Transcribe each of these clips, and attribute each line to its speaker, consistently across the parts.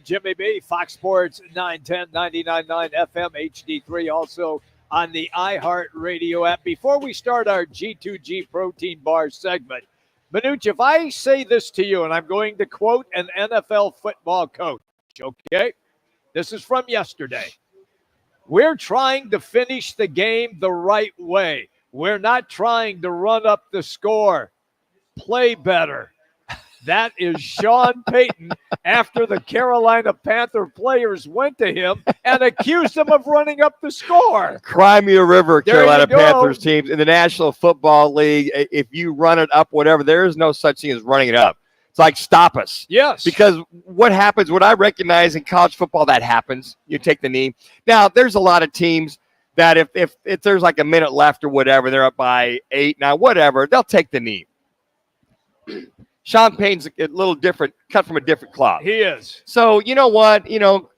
Speaker 1: Jimmy B, Fox Sports 910, 99.9 FM, HD3, also on the iHeartRadio app. Before we start our G2G protein bar segment, Manuch, if I say this to you, and I'm going to quote an NFL football coach, okay? This is from yesterday. We're trying to finish the game the right way. We're not trying to run up the score. Play better. That is Sean Payton after the Carolina Panther players went to him and accused him of running up the score.
Speaker 2: Cry me a river, Carolina Panthers teams. In the National Football League, if you run it up, whatever, there is no such thing as running it up. It's like, stop us.
Speaker 1: Yes.
Speaker 2: Because what happens, what I recognize in college football, that happens. You take the knee. Now, there's a lot of teams that if there's like a minute left or whatever, they're up by 8 now, whatever, they'll take the knee. Sean Payton's a little different, cut from a different cloth.
Speaker 1: He is.
Speaker 2: So, you know what?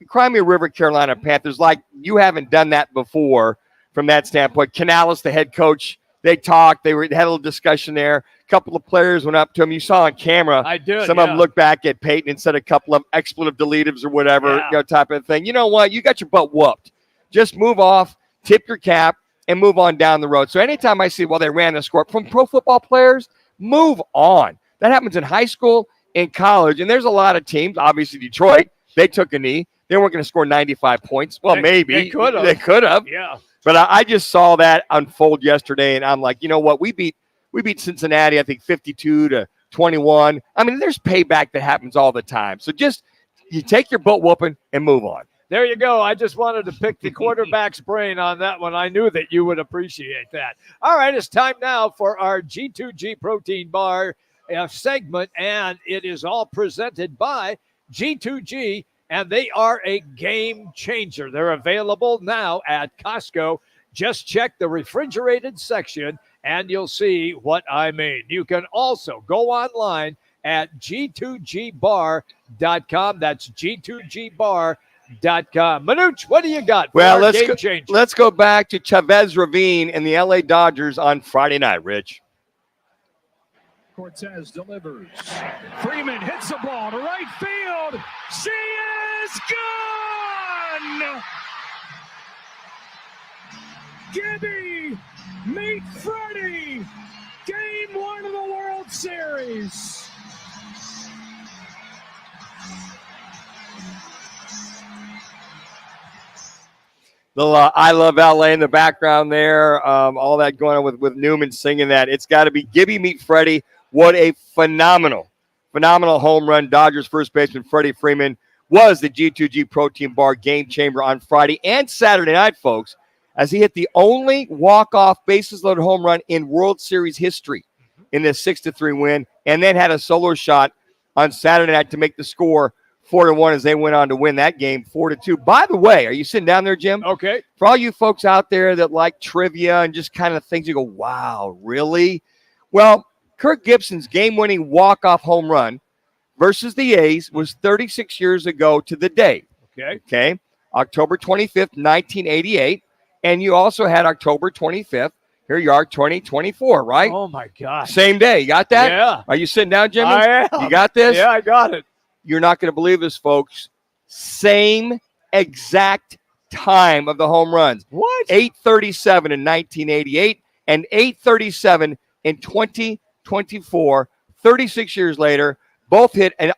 Speaker 2: Cry me a river, Carolina Panthers, like you haven't done that before from that standpoint. Canales, the head coach, they talked. They had a little discussion there. A couple of players went up to him. You saw on camera.
Speaker 1: I did.
Speaker 2: Some of them looked back at Payton and said a couple of expletive deletives or whatever, type of thing. You know what? You got your butt whooped. Just move off, tip your cap, and move on down the road. So anytime I see, they ran the score from pro football players, move on. That happens in high school, in college, and there's a lot of teams. Obviously, Detroit, they took a knee. They weren't going to score 95 points. Well, maybe.
Speaker 1: They could have.
Speaker 2: They could have.
Speaker 1: Yeah.
Speaker 2: But I just saw that unfold yesterday, and I'm like, you know what? We beat Cincinnati, I think, 52-21. I mean, there's payback that happens all the time. So just you take your butt whooping and move on.
Speaker 1: There you go. I just wanted to pick the quarterback's brain on that one. I knew that you would appreciate that. All right, it's time now for our G2G protein bar segment, and it is all presented by G2G, and they are a game changer. They're available now at Costco. Just check the refrigerated section, and you'll see what I mean. You can also go online at G2GBar.com. That's G2GBar.com. Manuch, what do you got for our game changer?
Speaker 2: Let's go back to Chavez Ravine and the LA Dodgers on Friday night, Rich.
Speaker 3: Cortez delivers. Freeman hits the ball to right field. She is gone! Gibby, meet Freddie. Game 1 of the World Series.
Speaker 2: The I Love LA in the background there. All that going on with Newman singing that. It's got to be Gibby meet Freddie. What a phenomenal home run. Dodgers first baseman Freddie Freeman was the G2G protein bar game changer on Friday and Saturday night, folks, as he hit the only walk-off bases loaded home run in World Series history in this 6-3 win, and then had a solo shot on Saturday night to make the score 4-1 as they went on to win that game 4-2. By the way, are you sitting down there, Jim?
Speaker 1: Okay.
Speaker 2: For all you folks out there that like trivia and just kind of things, you go, wow, really? Well, Kirk Gibson's game-winning walk-off home run versus the A's was 36 years ago to the day. Okay. October 25th, 1988. And you also had October 25th. Here you are, 2024, right?
Speaker 1: Oh, my gosh.
Speaker 2: Same day. You got that?
Speaker 1: Yeah.
Speaker 2: Are you sitting down, Jimmy?
Speaker 1: I am.
Speaker 2: You got this?
Speaker 1: Yeah, I got it.
Speaker 2: You're not going to believe this, folks. Same exact time of the home runs.
Speaker 1: What?
Speaker 2: 8:37 in 1988 and 8:37 in 2024. 36 years later, both hit and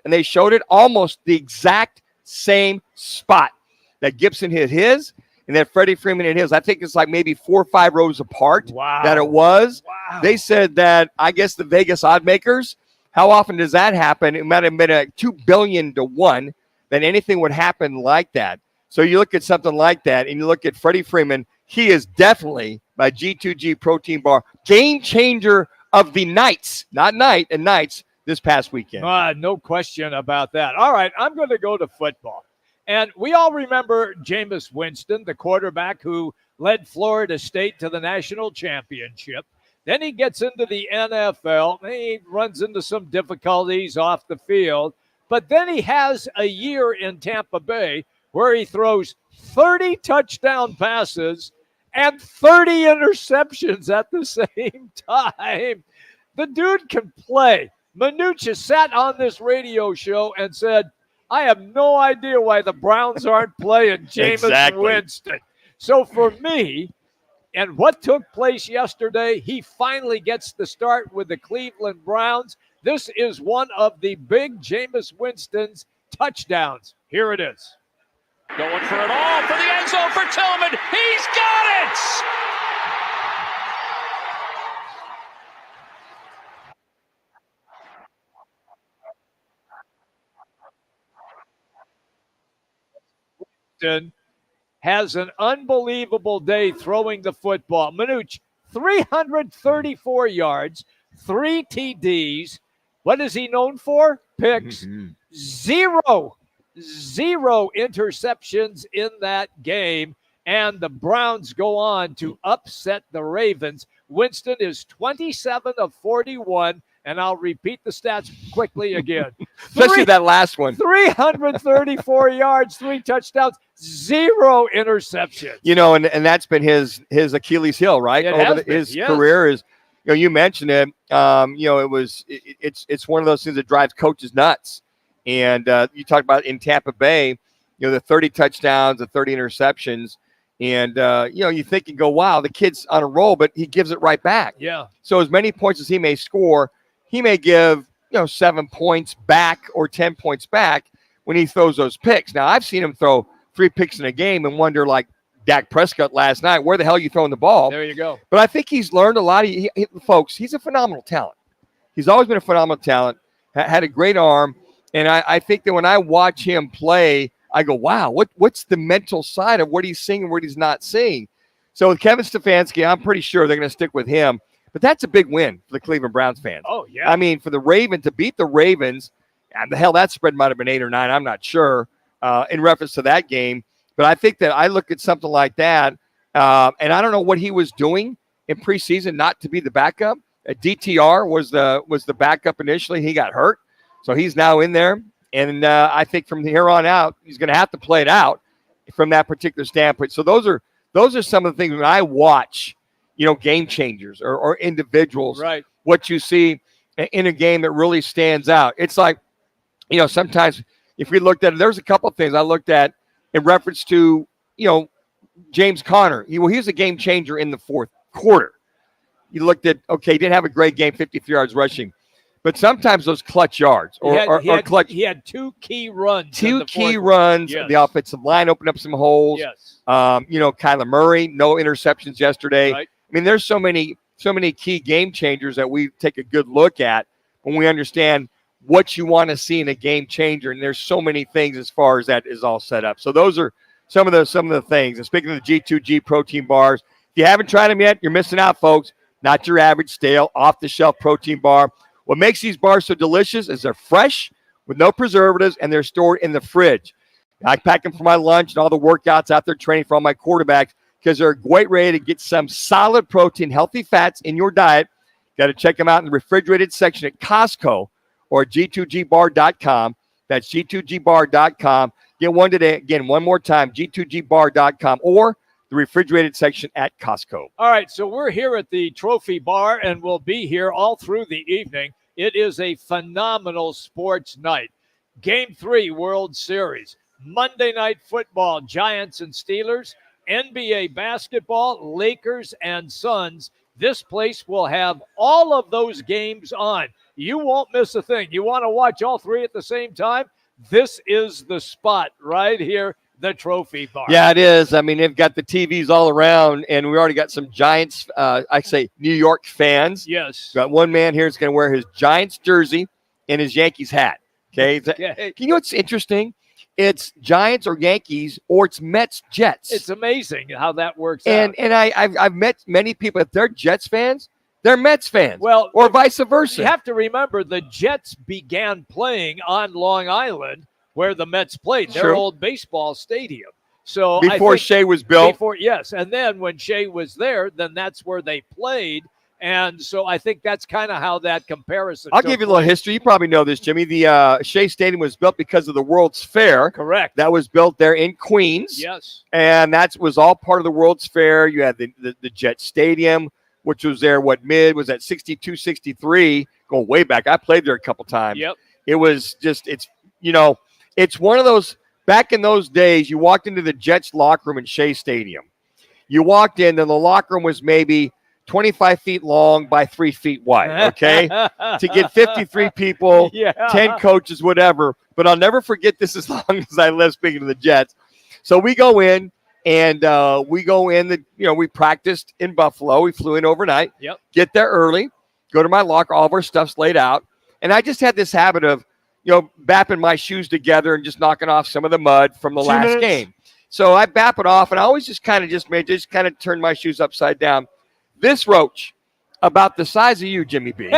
Speaker 2: they showed it almost the exact same spot that Gibson hit his and that Freddie Freeman hit his. I think it's like maybe 4 or 5 rows apart that it was.
Speaker 1: Wow.
Speaker 2: They said that, I guess the Vegas odd makers, how often does that happen? It might have been a 2 billion to 1 that anything would happen like that. So you look at something like that and you look at Freddie Freeman, he is definitely my G2G protein bar game changer of the nights, not night and nights this past weekend.
Speaker 1: No question about that. All right, I'm going to go to football. And we all remember Jameis Winston, the quarterback who led Florida State to the national championship. Then he gets into the NFL. He runs into some difficulties off the field. But then he has a year in Tampa Bay where he throws 30 touchdown passes and 30 interceptions at the same time. The dude can play. Manucci sat on this radio show and said, I have no idea why the Browns aren't playing Jameis Winston. So for me, and what took place yesterday, he finally gets the start with the Cleveland Browns. This is one of the big Jameis Winston's touchdowns. Here it is.
Speaker 3: Going for it all for the end zone for Tillman. He's got it!
Speaker 1: Winston has an unbelievable day throwing the football. Manuch, 334 yards, 3 TDs. What is he known for? Picks. Zero interceptions in that game. And the Browns go on to upset the Ravens. Winston is 27 of 41. And I'll repeat the stats quickly again.
Speaker 2: Especially that last one.
Speaker 1: 334 yards, 3 touchdowns, 0 interceptions.
Speaker 2: You know, and that's been his Achilles heel, right? His career is, you know, you mentioned it. You know, it's one of those things that drives coaches nuts. And you talked about in Tampa Bay, you know, the 30 touchdowns, the 30 interceptions. And, you know, you think and go, wow, the kid's on a roll, but he gives it right back.
Speaker 1: Yeah.
Speaker 2: So as many points as he may score, he may give, you know, 7 points back or 10 points back when he throws those picks. Now, I've seen him throw 3 picks in a game and wonder, like Dak Prescott last night, where the hell are you throwing the ball?
Speaker 1: There you go.
Speaker 2: But I think he's learned a lot. Folks, he's a phenomenal talent. He's always been a phenomenal talent, had a great arm. And I think that when I watch him play, I go, wow, what's the mental side of what he's seeing and what he's not seeing? So with Kevin Stefanski, I'm pretty sure they're going to stick with him. But that's a big win for the Cleveland Browns fans.
Speaker 1: Oh, yeah.
Speaker 2: I mean, for the Ravens to beat the Ravens, and the hell, that spread might have been 8 or 9. I'm not sure in reference to that game. But I think that I look at something like that, and I don't know what he was doing in preseason not to be the backup. DTR was the backup initially. He got hurt, so he's now in there. And I think from here on out, he's going to have to play it out from that particular standpoint. So those are some of the things when I watch, you know, game changers or individuals,
Speaker 1: right?
Speaker 2: What you see in a game that really stands out. It's like, you know, sometimes if we looked at it, there's a couple of things I looked at in reference to, you know, James Conner. He was a game changer in the fourth quarter. You looked at, okay, he didn't have a great game, 53 yards rushing. But sometimes those clutch yards clutch.
Speaker 1: He had 2 key runs.
Speaker 2: Yes. The offensive line opened up some holes.
Speaker 1: Yes.
Speaker 2: You know, Kyler Murray, no interceptions yesterday.
Speaker 1: Right.
Speaker 2: I mean, there's so many key game changers that we take a good look at when we understand what you want to see in a game changer. And there's so many things as far as that is all set up. So those are some of the things. And speaking of the G2G protein bars, if you haven't tried them yet, you're missing out, folks. Not your average stale, off-the-shelf protein bar. What makes these bars so delicious is they're fresh with no preservatives, and they're stored in the fridge. I pack them for my lunch and all the workouts out there training for all my quarterbacks because they're a great way to get some solid protein, healthy fats in your diet. Got to check them out in the refrigerated section at Costco or G2GBar.com. That's G2GBar.com. Get one today. Again, one more time, G2GBar.com or the refrigerated section at Costco.
Speaker 1: All right, so we're here at the Trophy Bar, and we'll be here all through the evening. It is a phenomenal sports night. Game 3, World Series. Monday Night Football, Giants and Steelers. NBA basketball, Lakers and Suns. This place will have all of those games on. You won't miss a thing. You want to watch all 3 at the same time? This is the spot right here, the Trophy Bar.
Speaker 2: Yeah, it is. I mean, they've got the TVs all around, and we already got some Giants, New York fans.
Speaker 1: Yes.
Speaker 2: Got one man here that's going to wear his Giants jersey and his Yankees hat. Okay. You know what's interesting? It's Giants or Yankees, or it's Mets, Jets.
Speaker 1: It's amazing how that works out.
Speaker 2: And I've met many people, if they're Jets fans, they're Mets fans.
Speaker 1: Well,
Speaker 2: or vice versa.
Speaker 1: You have to remember the Jets began playing on Long Island where the Mets played, their old baseball stadium. So
Speaker 2: before Shea was built.
Speaker 1: Yes. And then when Shea was there, then that's where they played. And so I think that's kind of how that comparison.
Speaker 2: I'll give you a little history. You probably know this, Jimmy. The Shea Stadium was built because of the World's Fair.
Speaker 1: Correct.
Speaker 2: That was built there in Queens.
Speaker 1: Yes.
Speaker 2: And that was all part of the World's Fair. You had the Jet Stadium, which was there, was that 62, 63, going way back. I played there a couple times.
Speaker 1: Yep.
Speaker 2: It was just, It's one of those, back in those days, you walked into the Jets locker room in Shea Stadium. You walked in, and the locker room was maybe 25 feet long by 3 feet wide, okay? To get 53 people, 10 coaches, whatever. But I'll never forget this as long as I live, speaking of the Jets. So we go in, and we practiced in Buffalo. We flew in overnight, get there early, go to my locker, all of our stuff's laid out. And I just had this habit of, bapping my shoes together and just knocking off some of the mud from the last game. So I bap it off, and I always just kind of turn my shoes upside down. This roach, about the size of you, Jimmy B,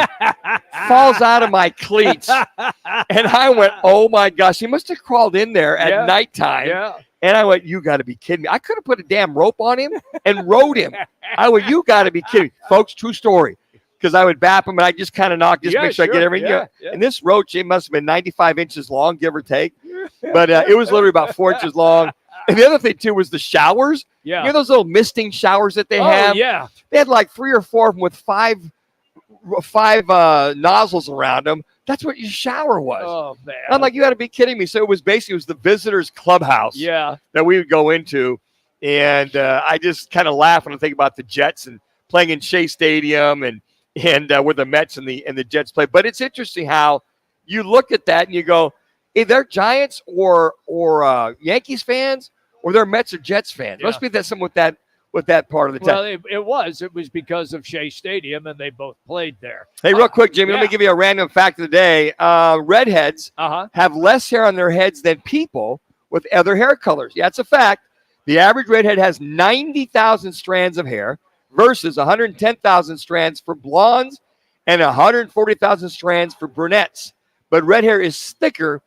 Speaker 2: falls out of my cleats. And I went, oh, my gosh. He must have crawled in there at nighttime. Yeah. And I went, you got to be kidding me. I could have put a damn rope on him and rode him. I went, you got to be kidding me. Folks, true story. Because I would bap him, and I just kind of make sure I get everything. Yeah. And this roach, it must have been 95 inches long, give or take. But it was literally about 4 inches long. And the other thing, too, was the showers. Yeah. You know those little misting showers that they have? Yeah. They had like 3 or 4 of them with five nozzles around them. That's what your shower was. Oh, man. I'm like, you got to be kidding me. So it was the visitors' clubhouse that we would go into. And I just kind of laugh when I think about the Jets and playing in Shea Stadium and where the Mets and the Jets play. But it's interesting how you look at that and you go, hey, they're Giants or Yankees fans, or they're Mets or Jets fans. Must be that something with that part of the town.
Speaker 1: Well, it was because of Shea Stadium, and they both played there.
Speaker 2: Hey, real quick, Jimmy, let me give you a random fact of the day. Redheads have less hair on their heads than people with other hair colors. Yeah, it's a fact. The average redhead has 90,000 strands of hair versus 110,000 strands for blondes and 140,000 strands for brunettes. But red hair is thicker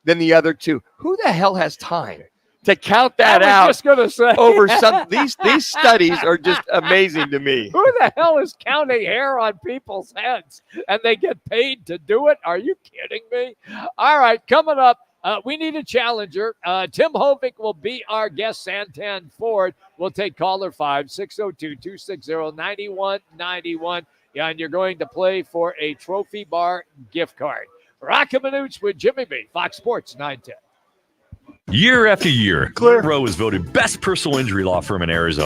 Speaker 2: than the other two. Who the hell has time to count that out?
Speaker 1: I was just going to say.
Speaker 2: Over some these studies are just amazing to me.
Speaker 1: Who the hell is counting hair on people's heads and they get paid to do it? Are you kidding me? All right, coming up, we need a challenger. Tim Hovick will be our guest. Santan Ford will take caller 5-602-260-9191. Yeah, and you're going to play for a Trophy Bar gift card. Rockamanoots with Jimmy B. Fox Sports 910.
Speaker 4: Year after year, Clear Row is voted best personal injury law firm in Arizona.